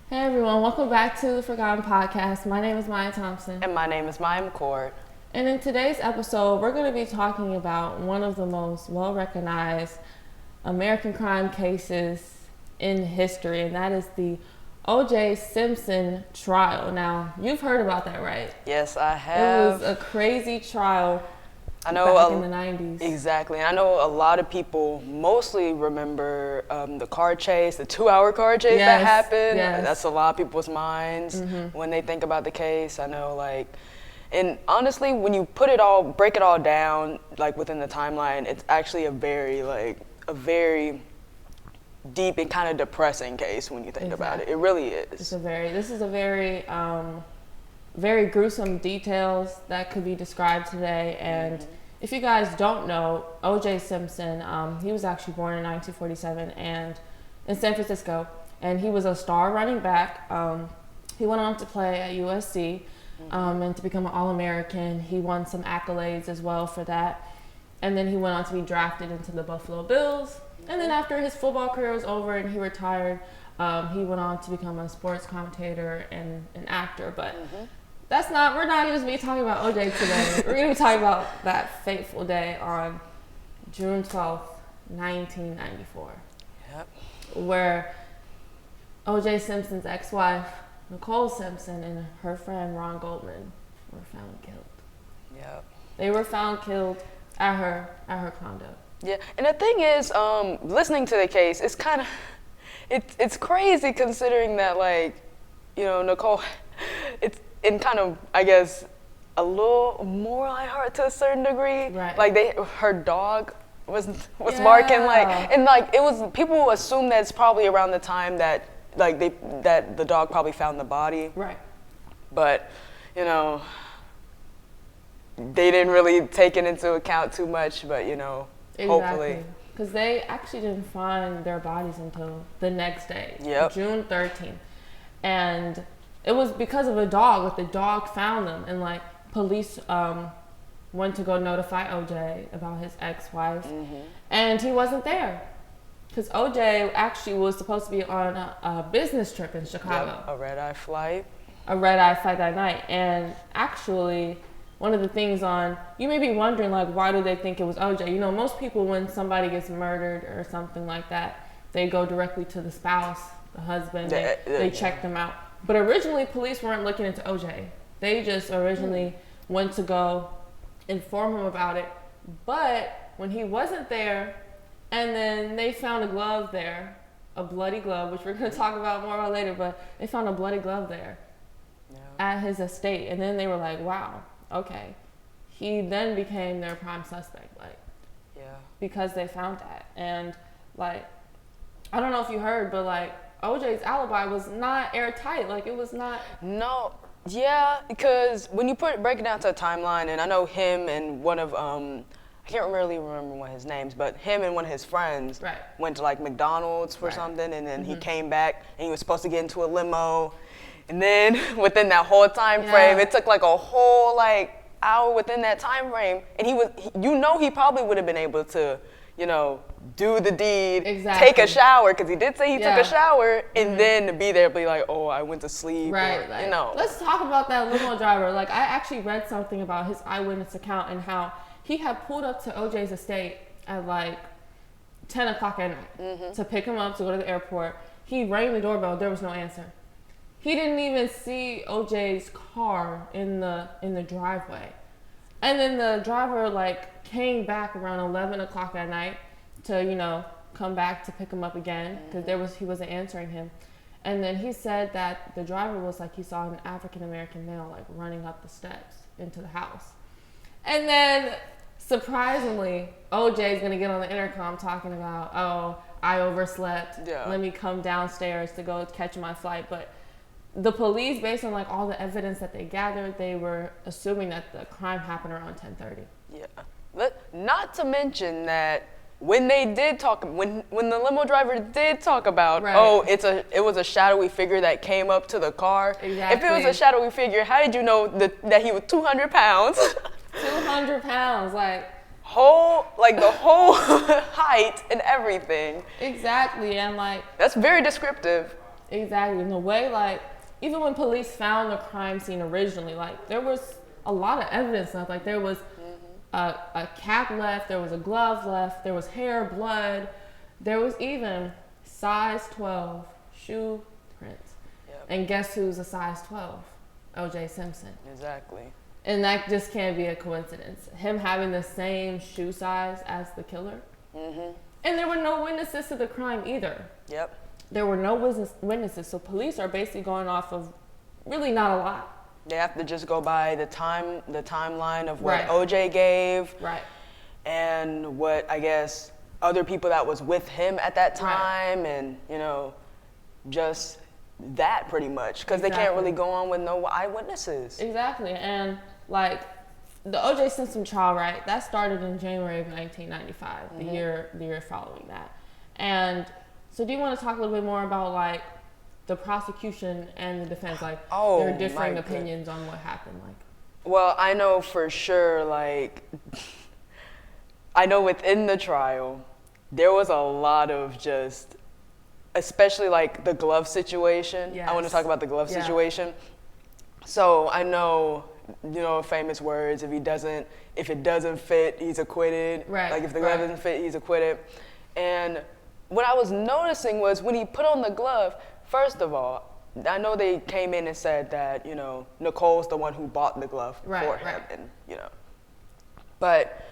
Hey everyone, welcome back to the Forgotten Podcast. My name is Maya Thompson. And my name is Maya McCord. And in today's episode, we're going to be talking about one of the most well-recognized American crime cases in history, and that is the O.J. Simpson trial. Now, you've heard about that, right? Yes, I have. It was a crazy trial I know back in the 90s. Exactly. I know a lot of people mostly remember the car chase, the 2-hour car chase that happened. Yes. That's a lot of people's minds when they think about the case. I know, and honestly, when you break it all down, within the timeline, it's actually a very deep and kind of depressing case when you think about it. It really is. This is a very gruesome details that could be described today. And if you guys don't know, O.J. Simpson, he was actually born in 1947 and in San Francisco, and he was a star running back. He went on to play at USC and to become an All-American. He won some accolades as well for that. And then he went on to be drafted into the Buffalo Bills. And then after his football career was over and he retired, he went on to become a sports commentator and an actor. But we're not going to be talking about O.J. today. We're going to be talking about that fateful day on June 12th, 1994. Yep. Where O.J. Simpson's ex-wife, Nicole Simpson, and her friend, Ron Goldman, were found killed. Yep. They were found killed at her condo. Yeah, and the thing is, listening to the case, it's kind of, it's crazy considering that, Nicole, it's in kind of, I guess, a little more lighthearted to a certain degree. Right. Her dog was barking, it was, people assume that it's probably around the time that, that the dog probably found the body. Right. But, they didn't really take it into account too much, but, hopefully. Because they actually didn't find their bodies until the next day, June 13th. And it was because of a dog. The dog found them, and police went to go notify OJ about his ex-wife, and he wasn't there. Because OJ actually was supposed to be on a business trip in Chicago. Yep, a red-eye flight. A red-eye flight that night. And actually, one of the things you may be wondering, why do they think it was OJ? Most people, when somebody gets murdered or something like that, they go directly to the spouse, the husband, they check them out. But originally, police weren't looking into OJ. They just originally went to go inform him about it. But when he wasn't there, and then they found a glove there, a bloody glove, which we're going to talk about more about later, but they found a bloody glove there at his estate. And then they were like, wow. Okay. He then became their prime suspect, because they found that. And I don't know if you heard, but OJ's alibi was not airtight. It was not. No. Yeah, because when you break it down to a timeline, and I know him and one of I can't really remember one of his names, but him and one of his friends went to McDonald's for something, and then he came back and he was supposed to get into a limo. And then within that whole time frame, it took a whole hour within that time frame, and he probably would have been able to, do the deed, take a shower, because he did say he took a shower, and then be there, be oh, I went to sleep. Right. Let's talk about that limo driver. I actually read something about his eyewitness account and how he had pulled up to OJ's estate at 10 o'clock at night to pick him up to go to the airport. He rang the doorbell. There was no answer. He didn't even see OJ's car in the driveway. And then the driver came back around 11 o'clock at night to, come back to pick him up again, because he wasn't answering him. And then he said that the driver was he saw an African-American male running up the steps into the house. And then surprisingly, OJ is going to get on the intercom talking about, oh, I overslept. Let me come downstairs to go catch my flight. But the police, based on all the evidence that they gathered, they were assuming that the crime happened around 10:30. Yeah. Not to mention that when they did talk, when the limo driver did talk about, it was a shadowy figure that came up to the car. Exactly. If it was a shadowy figure, how did you know that he was 200 pounds? 200 pounds, the whole height and everything. Exactly, and that's very descriptive. Exactly. In the way, like, even when police found the crime scene originally, like, there was a lot of evidence left. Like, there was a cap left, there was a glove left, there was hair, blood, there was even size 12 shoe prints. Yep. And guess who's a size 12? O.J. Simpson. Exactly. And that just can't be a coincidence. Him having the same shoe size as the killer. Mm-hmm. And there were no witnesses to the crime either. Yep. There were no witnesses, so police are basically going off of really not a lot. They have to just go by the timeline of what right. OJ gave, right, and what I guess other people that was with him at that time, right. and just that pretty much, because they can't really go on with no eyewitnesses. Exactly, and like the O.J. Simpson trial, right? That started in January of 1995, mm-hmm. the year following that, and. So do you want to talk a little bit more about like the prosecution and the defense, like their differing opinions on what happened? Like, well, I know for sure, like, I know within the trial, there was a lot of just, especially like the glove situation. Yes. I want to talk about the glove situation. So I know, famous words, if it doesn't fit, he's acquitted. Right. Like if the glove doesn't fit, he's acquitted. And what I was noticing was when he put on the glove, first of all, I know they came in and said that, Nicole's the one who bought the glove for him. Right. And, but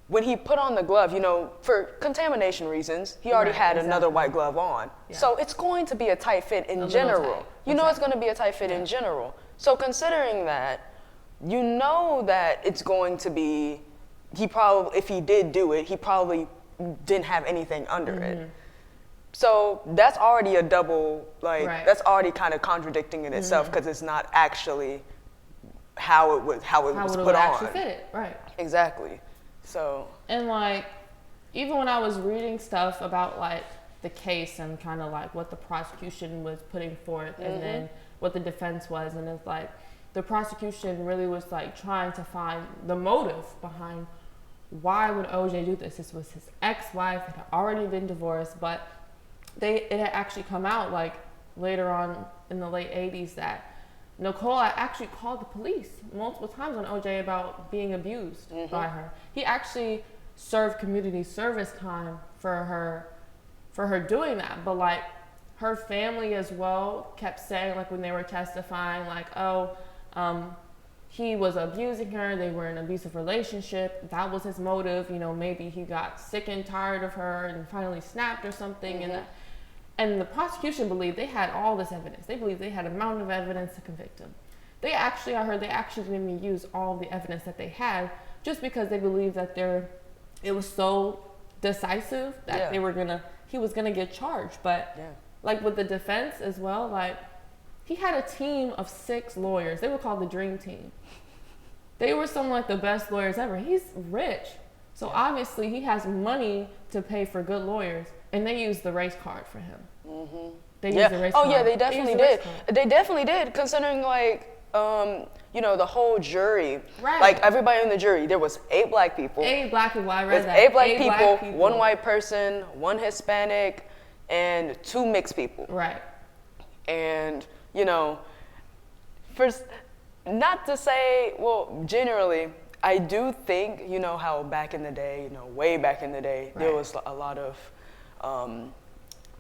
when he put on the glove, for contamination reasons, he already had another white glove on. Yeah. So it's going to be a tight fit in general. It's going to be a tight fit in general. So considering that, that it's going to be, if he did do it, he probably didn't have anything under mm-hmm. it. So that's already a double, that's already kind of contradicting in itself, because mm-hmm. it's not actually how it was put on. Actually fit, right? Exactly. So. And even when I was reading stuff about the case and kind of what the prosecution was putting forth, mm-hmm. and then what the defense was, and it's the prosecution really was trying to find the motive behind why would OJ do this. This was his ex-wife, had already been divorced, but it had actually come out later on in the late 80s that Nicole actually called the police multiple times on OJ about being abused mm-hmm. by her. He actually served community service time for her doing that, but her family as well kept saying when they were testifying he was abusing her, they were in an abusive relationship, that was his motive, maybe he got sick and tired of her and finally snapped or something. Mm-hmm. And the prosecution believed they had all this evidence. They believed they had a mountain of evidence to convict him. I heard they actually didn't use all the evidence that they had just because they believed that it was so decisive that he was gonna get charged. But with the defense as well, he had a team of 6 lawyers. They were called the Dream Team. They were some the best lawyers ever. He's rich. So obviously he has money to pay for good lawyers, and they used the race card for him. Mm-hmm. They used the race card. Oh yeah, they definitely did. They definitely did, considering the whole jury. Right. Everybody in the jury, there was 8 black people. 8 black people, I read that. 8 black people, 1 white person, 1 Hispanic, and 2 mixed people. Right. And, first, not to say, well, generally, I do think, how back in the day, way back in the day, there was a lot of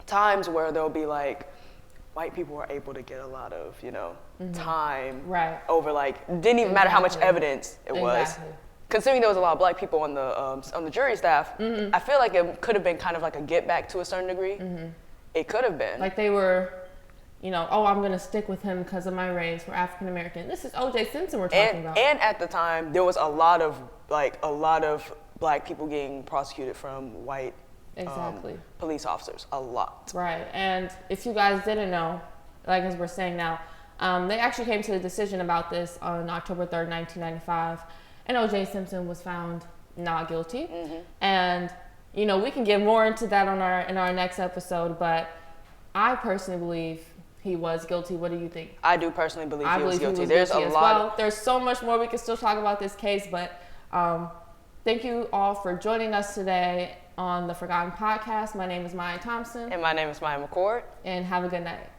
times where there'll be white people were able to get a lot of, mm-hmm. time over didn't even matter how much evidence it was. Considering there was a lot of black people on the jury staff, mm-hmm. I feel like it could have been kind of a get back to a certain degree. Mm-hmm. It could have been. They were, I'm going to stick with him because of my race. We're African American. This is O.J. Simpson we're talking about. And at the time, there was a lot of black people getting prosecuted from white police officers. A lot. Right. And if you guys didn't know, as we're saying now, they actually came to a decision about this on October 3rd, 1995. And O.J. Simpson was found not guilty. Mm-hmm. And, we can get more into that in our next episode. But I personally believe he was guilty. What do you think? I do personally believe he was guilty. There's a lot. There's so much more we can still talk about this case, but thank you all for joining us today on the Forgotten Podcast. My name is Maya Thompson. And my name is Maya McCord. And have a good night.